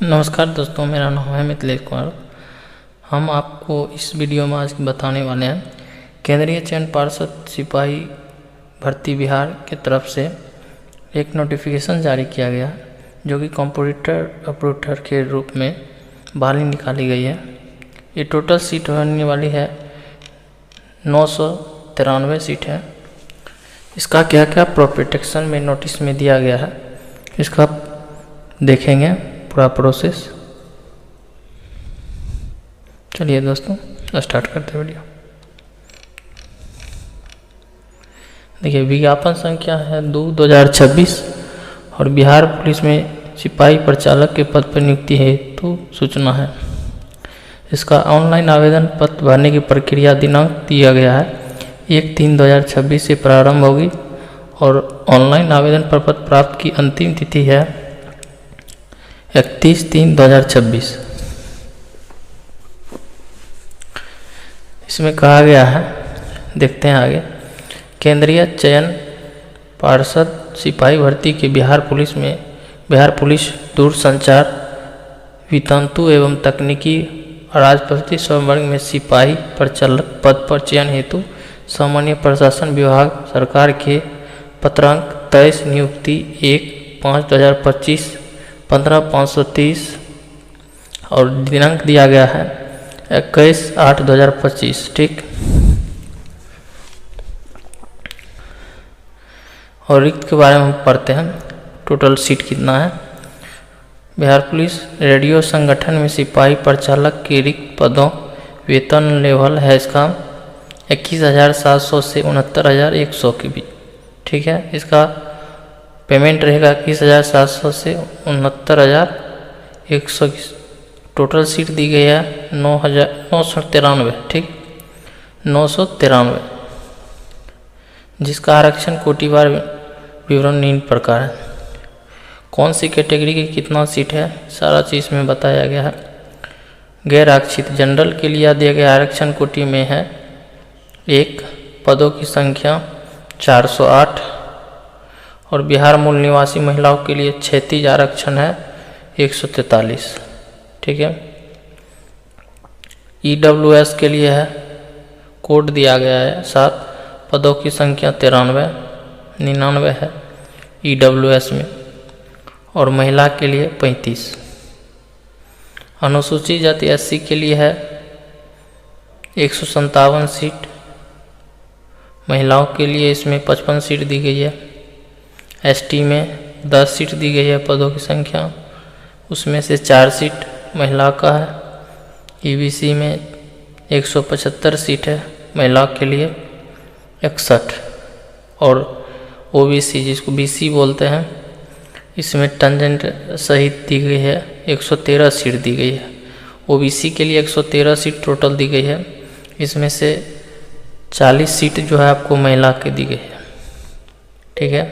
नमस्कार दोस्तों, मेरा नाम है मिथिलेश कुमार। हम आपको इस वीडियो में आज बताने वाले हैं केंद्रीय चयन पार्षद सिपाही भर्ती बिहार की तरफ से एक नोटिफिकेशन जारी किया गया जो कि कंप्यूटर ऑपरेटर के रूप में बहाली निकाली गई है। ये टोटल सीट होने वाली है 993 सीट है। इसका क्या क्या प्रोटेक्शन में नोटिस में दिया गया है इसका देखेंगे पूरा प्रोसेस। चलिए दोस्तों स्टार्ट करते हैं वीडियो। देखिए, विज्ञापन संख्या है 2/2026 और बिहार पुलिस में सिपाही प्रचालक के पद पर नियुक्ति हेतु सूचना है। इसका ऑनलाइन आवेदन पत्र भरने की प्रक्रिया दिनांक दिया गया है 1/3/2026 से प्रारंभ होगी और ऑनलाइन आवेदन पत्र प्राप्त की अंतिम तिथि है 31/3/2026। इसमें कहा गया है, देखते हैं आगे। केंद्रीय चयन पार्षद सिपाही भर्ती के बिहार पुलिस दूरसंचार वितंतु एवं तकनीकी राजपत्रित स्वयंवर्ग में सिपाही प्रचालक पद पर चयन हेतु सामान्य प्रशासन विभाग सरकार के पत्रांक 23 नियुक्ति 1/5/2025 15/530 और दिनांक दिया गया है 21/8/2025। ठीक, और रिक्त के बारे में हम पढ़ते हैं। टोटल सीट कितना है। बिहार पुलिस रेडियो संगठन में सिपाही प्रचालक के रिक्त पदों वेतन लेवल है इसका 21,700 से 69,100 के बीच। ठीक है, इसका पेमेंट रहेगा 21,700 से 69,100 की। टोटल सीट दी गई है 993। ठीक, 993, जिसका आरक्षण कोटिवार विवरण निम्न प्रकार है। कौन सी कैटेगरी की कितना सीट है सारा चीज़ में बताया गया है। गैर आरक्षित जनरल के लिए दिया गया आरक्षण कोटि में है 1, पदों की संख्या 408 और बिहार मूल निवासी महिलाओं के लिए क्षैतिज आरक्षण है 143। ठीक है, EWS के लिए है, कोड दिया गया है 7, पदों की संख्या 99 है EWS में और महिला के लिए 35। अनुसूचित जाति SC के लिए है 157 सीट, महिलाओं के लिए इसमें 55 सीट दी गई है। ST में 10 सीट दी गई है पदों की संख्या, उसमें से 4 सीट महिला का है। EBC में 175 सीट है, महिलाओं के लिए 61 और OBC जिसको BC बोलते हैं इसमें टंजेंट सहित दी गई है 113 सीट दी गई है। OBC के लिए 113 सीट टोटल दी गई है, इसमें से 40 सीट जो है आपको महिला के दी गई है। ठीक है,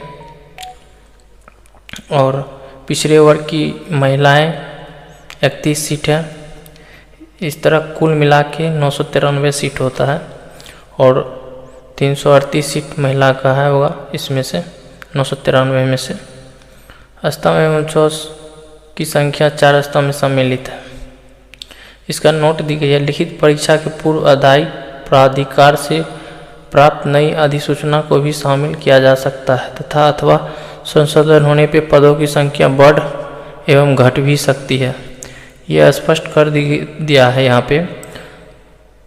और पिछड़े वर्ग की महिलाएं 31 सीट है। इस तरह कुल मिला के 993 सीट होता है और 338 सीट महिला का है होगा इसमें से 993 में से। स्तंभ एवं चौस की संख्या 4 स्तंभ में सम्मिलित है। इसका नोट दी गई है। लिखित परीक्षा के पूर्व अदाई प्राधिकार से प्राप्त नई अधिसूचना को भी शामिल किया जा सकता है तथा अथवा संशोधन होने पे पदों की संख्या बढ़ एवं घट भी सकती है। यह स्पष्ट कर दिया है यहाँ पे।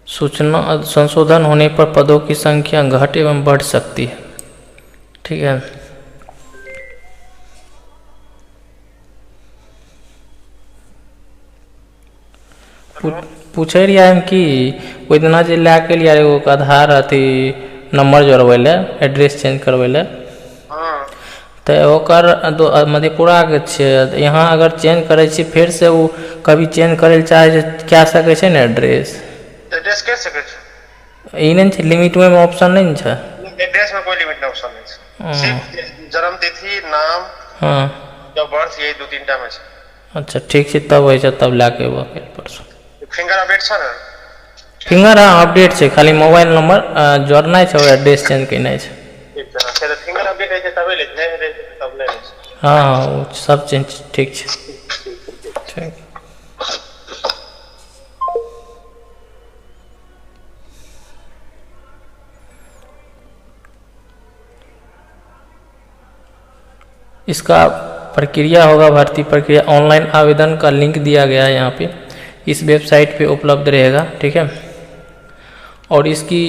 सूचना संशोधन होने पर पदों की संख्या घट एवं बढ़ सकती है। ठीक है, पूछे रही हम कि कोई दिना जे ला के लिए एगो आधार अथी नंबर जोड़बै ले, एड्रेस चेंज करबै ले, तो ओकर मधेपुरा के छे। यहाँ अगर चेंज करे छी फिर से वो कभी चेंज करे ले चाहे क्या सके छे ने एड्रेस कर सके छे। ई नहीं छे लिमिट में ऑप्शन नहीं छे। एड्रेस में कोई लिमिट ऑप्शन नहीं छे, सिर्फ जन्म तिथि, नाम, हां, जो बर्थ, यही 2-3 टा में छे। अच्छा ठीक छे, तब होय छे तब लाके वो परसों फिंगर अपडेट छे ना। फिंगर अपडेट छे, खाली मोबाइल नंबर जोड़ना छे और एड्रेस चेंज करना छे। ठीक है, तो फिंगर अपडेट है तब ले, नहीं तब ले। हाँ सब चीज ठीक है। ठीक। इसका प्रक्रिया होगा, भर्ती प्रक्रिया ऑनलाइन आवेदन का लिंक दिया गया है यहाँ पे, इस वेबसाइट पे उपलब्ध रहेगा। ठीक है। और इसकी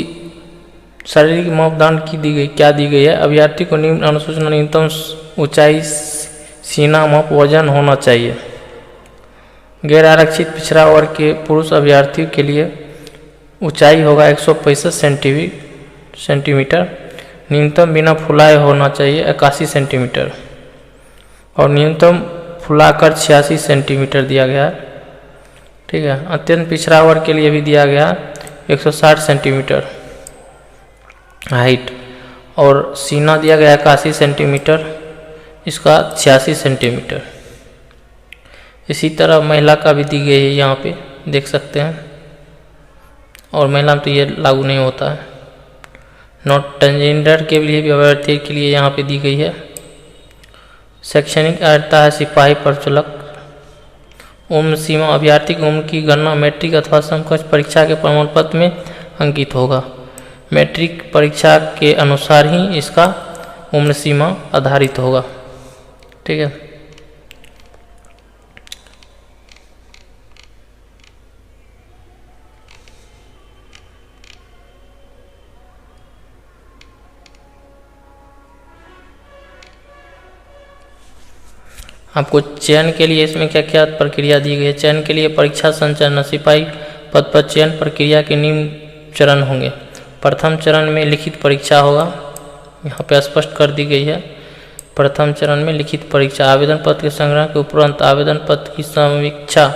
शारीरिक मापदंड की दी गई, क्या दी गई है, अभ्यर्थी को निम्न अनुसूचना न्यूनतम ऊंचाई, सीना माप, वजन होना चाहिए। गैर आरक्षित पिछड़ा वर्ग के पुरुष अभ्यर्थियों के लिए ऊंचाई होगा 165 सेंटीमीटर, न्यूनतम बिना फुलाए होना चाहिए 81 सेंटीमीटर, और न्यूनतम फुलाकर 86 सेंटीमीटर दिया गया है। ठीक है। अत्यंत पिछड़ा वर्ग के लिए भी दिया गया 160 सेंटीमीटर हाइट, और सीना दिया गया 81 सेंटीमीटर, इसका 86 सेंटीमीटर। इसी तरह महिला का भी दी गई है, यहाँ पे देख सकते हैं, और महिला में तो ये लागू नहीं होता है। नॉट ट्रांसजेंडर के लिए भी अभ्यर्थी के लिए यहाँ पे दी गई है। शैक्षणिक अर्हता है सिपाही प्रचलक। उम्र सीमा, अभ्यर्थी की उम्र की गणना मैट्रिक अथवा समकक्ष परीक्षा के प्रमाण पत्र में अंकित होगा। मैट्रिक परीक्षा के अनुसार ही इसका उम्र सीमा आधारित होगा। ठीक है। आपको चयन के लिए इसमें क्या क्या प्रक्रिया दी गई है। चयन के लिए परीक्षा संचालन, सिपाही पद पर चयन प्रक्रिया के निम्न चरण होंगे। प्रथम चरण में लिखित परीक्षा होगा, यहाँ पे स्पष्ट कर दी गई है। प्रथम चरण में लिखित परीक्षा, आवेदन पत्र के संग्रह के उपरांत आवेदन पत्र की समीक्षा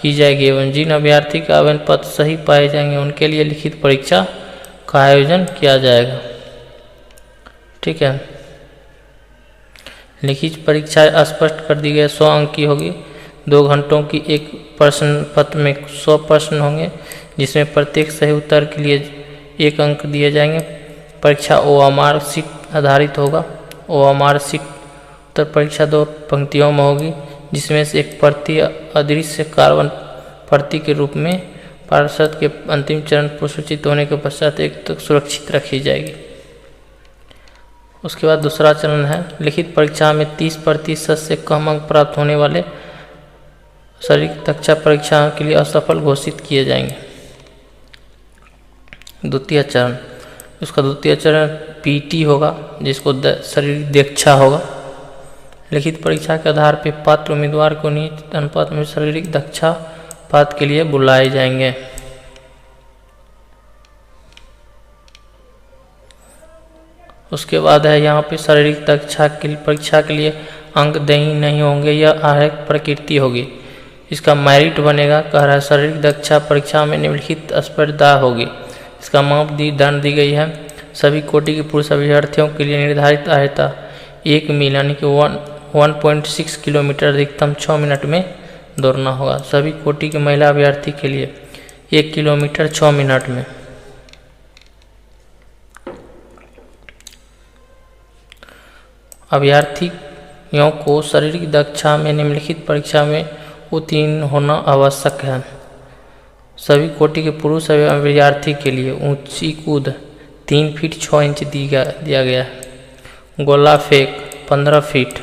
की जाएगी एवं जिन अभ्यर्थी के आवेदन पत्र सही पाए जाएंगे उनके लिए लिखित परीक्षा का आयोजन किया जाएगा। ठीक है। लिखित परीक्षा स्पष्ट कर दी गई 100 अंक की होगी। 2 घंटों की एक प्रश्न पत्र में 100 प्रश्न होंगे, जिसमें प्रत्येक सही उत्तर के लिए 1 अंक दिए जाएंगे। परीक्षा OMR शीट आधारित होगा। OMR शीट उत्तर परीक्षा 2 पंक्तियों में होगी, जिसमें से एक प्रति अदृश्य कार्बन प्रति के रूप में पार्षद के अंतिम चरण प्रसूचित होने के पश्चात एक तक सुरक्षित रखी जाएगी। उसके बाद दूसरा चरण है, लिखित परीक्षा में 30% से कम अंक प्राप्त होने वाले शारीरिक दक्षता परीक्षा के लिए असफल घोषित किए जाएंगे। द्वितीय चरण, उसका द्वितीय चरण PT होगा, जिसको शारीरिक दक्षता होगा। लिखित परीक्षा के आधार पर पात्र उम्मीदवार को निश्चित अनुपात में शारीरिक दक्षता पात्र के लिए बुलाए जाएंगे। उसके बाद है यहाँ पे शारीरिक दक्षता की परीक्षा के लिए अंक नहीं होंगे, यह आरक्षित प्रकृति होगी। इसका मेरिट बनेगा। कह रहा है शारीरिक दक्षता परीक्षा में निम्नलिखित स्पर्धा होगी। इसका मापदंड दी गई है। सभी कोटि के पुरुष अभ्यर्थियों के लिए निर्धारित अर्हता 1 मील यानी कि 1.6 किलोमीटर अधिकतम 6 मिनट में दौड़ना होगा। सभी कोटि के महिला अभ्यर्थी के लिए 1 किलोमीटर 6 मिनट में। अभ्यर्थियों को शारीरिक दक्षता में निम्नलिखित परीक्षा में उत्तीर्ण होना आवश्यक है। सभी कोटि के पुरुष अभ्यर्थी के लिए ऊंची कूद 3 फीट 6 इंच दिया गया है। गोला फेंक 15 फीट,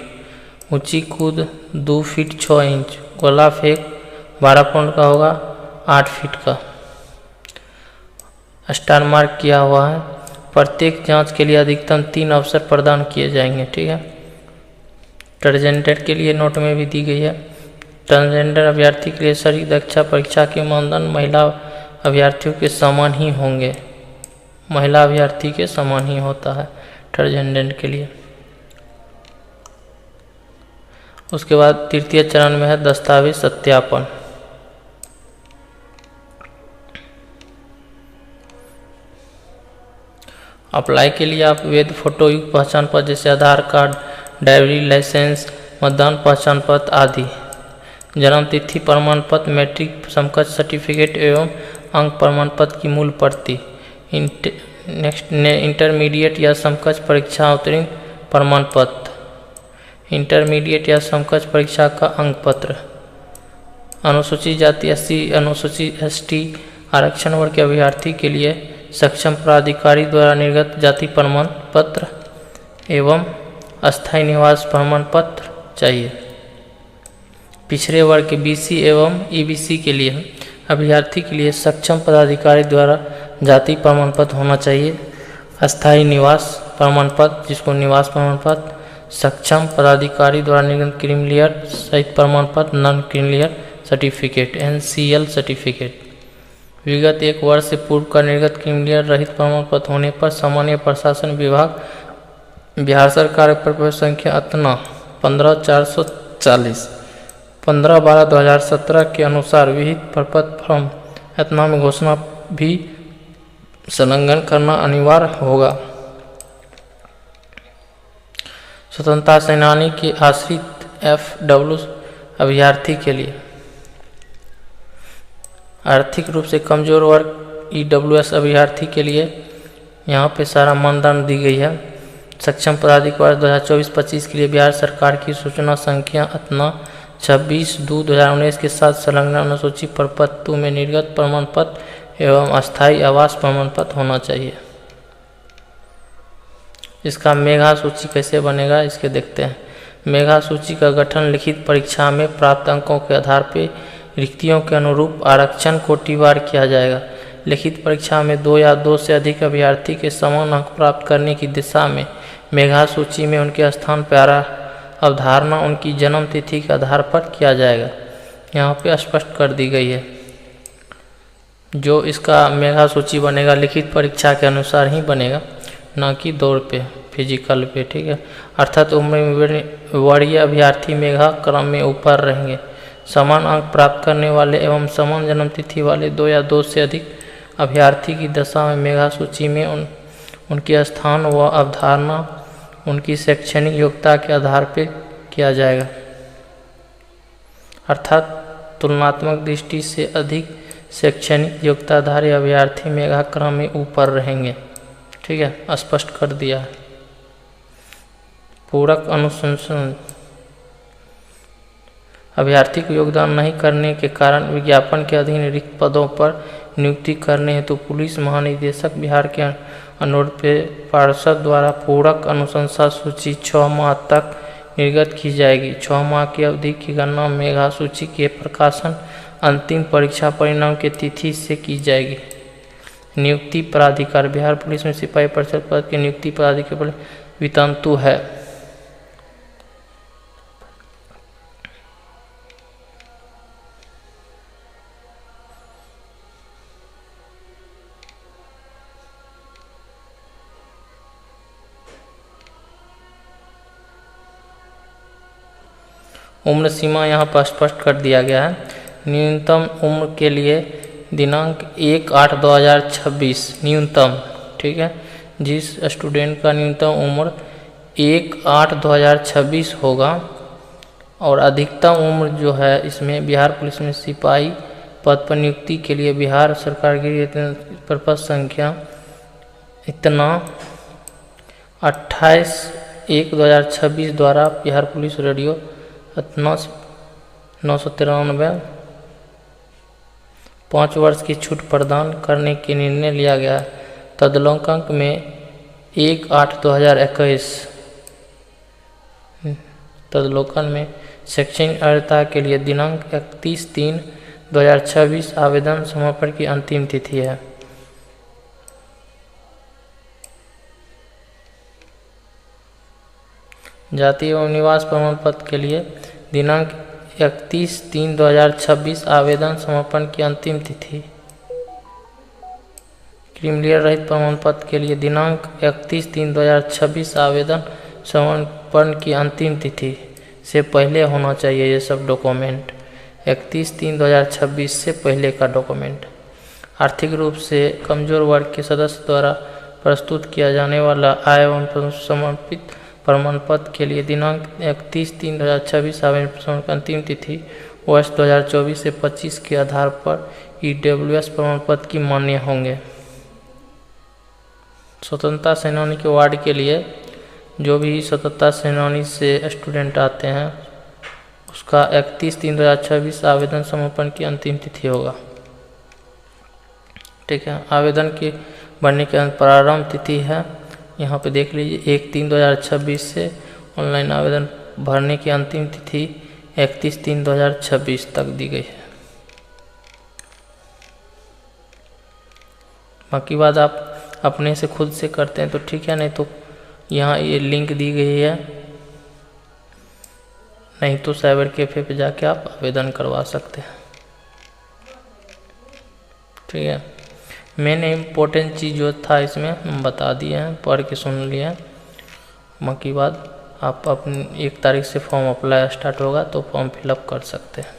ऊंची कूद 2 फीट 6 इंच, गोला फेंक 12 पाउंड का होगा, 8 फीट का। स्टार मार्क किया हुआ है। प्रत्येक जांच के लिए अधिकतम 3 अवसर प्रदान किए जाएंगे। ठीक है। ट्रांसजेंडर के लिए नोट में भी दी गई है। ट्रांसजेंडर अभ्यर्थी के लिए शारीरिक दक्षता परीक्षा के मानदंड महिला अभ्यर्थियों के समान ही होंगे। महिला अभ्यर्थी के समान ही होता है ट्रांसजेंडर के लिए। उसके बाद तृतीय चरण में है दस्तावेज सत्यापन। अप्लाई के लिए आप वैध फोटो युक्त पहचान पत्र जैसे आधार कार्ड, ड्राइवरी लाइसेंस, मतदान पहचान पत्र आदि, जन्म तिथि प्रमाण पत्र, मैट्रिक समकक्ष सर्टिफिकेट एवं अंक प्रमाण पत्र की मूल प्रति, इंटरमीडिएट या समकक्ष परीक्षा उत्तीर्ण प्रमाण पत्र, इंटरमीडिएट या समकक्ष परीक्षा का अंक पत्र, अनुसूचित जाति SC अनुसूचित ST आरक्षण वर्ग के अभ्यर्थी के लिए सक्षम प्राधिकारी द्वारा निर्गत जाति प्रमाण पत्र एवं अस्थायी निवास प्रमाण पत्र चाहिए। पिछड़े वर्ग के BC एवं EBC के लिए अभ्यर्थी के लिए सक्षम पदाधिकारी द्वारा जाति प्रमाण पत्र होना चाहिए। अस्थायी निवास प्रमाण पत्र, जिसको निवास प्रमाण पत्र, सक्षम पदाधिकारी द्वारा निर्गत क्रीमिलियर सहित प्रमाण पत्र, non creamy layer certificate NCL certificate. विगत 1 वर्ष से पूर्व का निर्गत क्रीमिलियर रहित प्रमाण पत्र होने पर सामान्य प्रशासन विभाग बिहार सरकार प्रपत्र संख्या अतना 15440 15/12/2017 के अनुसार विहित प्रपत्र फॉर्म अतना में घोषणा भी संलग्न करना अनिवार्य होगा। स्वतंत्रता सेनानी के आश्रित FW अभ्यर्थी के लिए आर्थिक रूप से कमजोर वर्ग EWS अभ्यर्थी के लिए यहाँ पे सारा मानदंड दी गई है। सक्षम पदाधिकारी 2024-25 के लिए बिहार सरकार की सूचना संख्या अतना 26/2/2019 के साथ संलग्न अनुसूचित प्रपत्र 2 में निर्गत प्रमाण पत्र एवं अस्थायी आवास प्रमाण पत्र होना चाहिए। इसका मेधा सूची कैसे बनेगा, इसके देखते हैं। मेधा सूची का गठन लिखित परीक्षा में प्राप्त अंकों के आधार पर रिक्तियों के अनुरूप आरक्षण कोटिवार किया जाएगा। लिखित परीक्षा में 2 या 2 से अधिक अभ्यर्थी के समान अंक प्राप्त करने की दिशा में मेधा सूची में उनके स्थान पर अवधारणा उनकी जन्म तिथि के आधार पर किया जाएगा। यहाँ पे स्पष्ट कर दी गई है। जो इसका मेधा सूची बनेगा लिखित परीक्षा के अनुसार ही बनेगा, ना कि दौड़ पे, फिजिकल पे, ठीक है। अर्थात उम्र में वरीय अभ्यर्थी मेधा क्रम में ऊपर रहेंगे। समान अंक प्राप्त करने वाले एवं समान जन्म तिथि वाले 2 या 2 से अधिक अभ्यर्थी की दशा में मेधा सूची में उनके स्थान व अवधारणा उनकी शैक्षणिक योग्यता के आधार पर किया जाएगा। अर्थात तुलनात्मक दृष्टि से अधिक शैक्षणिक योग्यताधारी अभ्यर्थी मेधा क्रम में ऊपर रहेंगे, ठीक है, स्पष्ट कर दिया है। पूरक अनुशंसन अभ्यर्थी को योगदान नहीं करने के कारण विज्ञापन के अधीन रिक्त पदों पर नियुक्ति करने हेतु पुलिस महानिदेशक बिहार के अनुरोध पे पार्षद द्वारा पूरक अनुशंसा सूची 6 माह तक निर्गत की जाएगी। 6 माह की अवधि की गणना मेधा सूची के प्रकाशन अंतिम परीक्षा परिणाम के तिथि से की जाएगी। नियुक्ति प्राधिकार बिहार पुलिस में सिपाही परिषद पद के नियुक्ति प्राधिकार वितंतु है। उम्र सीमा यहाँ पर स्पष्ट कर दिया गया है। न्यूनतम उम्र के लिए दिनांक 1/8/2026 न्यूनतम, ठीक है। जिस स्टूडेंट का न्यूनतम उम्र 1/8/2026 होगा और अधिकतम उम्र जो है इसमें बिहार पुलिस में सिपाही पद पर नियुक्ति के लिए बिहार सरकार की प्रपत्र संख्या इतना 28/1/2026 द्वारा बिहार पुलिस रेडियो 993 5 वर्ष की छूट प्रदान करने के निर्णय लिया गया। तदलोकांक में 1/8/2021 तदलोकन में शैक्षणिक अर्हता के लिए दिनांक 31/3/2026 आवेदन समर्पण की अंतिम तिथि है। जाति एवं निवास प्रमाण पत्र के लिए दिनांक 31/3/2026 आवेदन समर्पण की अंतिम तिथि। क्रीमिलियर रहित प्रमाण पत्र के लिए दिनांक 31/3/2026 आवेदन समर्पण की अंतिम तिथि से पहले होना चाहिए ये सब डॉक्यूमेंट। 31/3/2026 से पहले का डॉक्यूमेंट। आर्थिक रूप से कमजोर वर्ग के सदस्य द्वारा प्रस्तुत किया जाने वाला आय एवं समर्पित प्रमाण पत्र के लिए दिनांक 31/3/2026 आवेदन समर्पण की अंतिम तिथि वर्ष 2024 से 25 के आधार पर EWS प्रमाण पत्र की मान्य होंगे। स्वतंत्रता सेनानी के वार्ड के लिए जो भी स्वतंत्रता सेनानी से स्टूडेंट आते हैं उसका 31/3/2026 आवेदन समर्पण की अंतिम तिथि होगा। ठीक है, आवेदन की भरने की प्रारंभ तिथि है, यहाँ पे देख लीजिए 1/3/2026 से ऑनलाइन आवेदन भरने की अंतिम तिथि 31/3/2026 तक दी गई है। बाकी बात आप अपने से खुद से करते हैं तो ठीक है, नहीं तो यहाँ ये लिंक दी गई है, नहीं तो साइबर कैफ़े पे जाके आप आवेदन करवा सकते हैं। ठीक है, मेन इम्पोर्टेंट चीज़ जो था इसमें हम बता दिए हैं, पढ़ के सुन लिए हैं। बाकी बात आप अपनी 1 तारीख से फॉर्म अप्लाई स्टार्ट होगा तो फॉर्म फिलअप कर सकते हैं।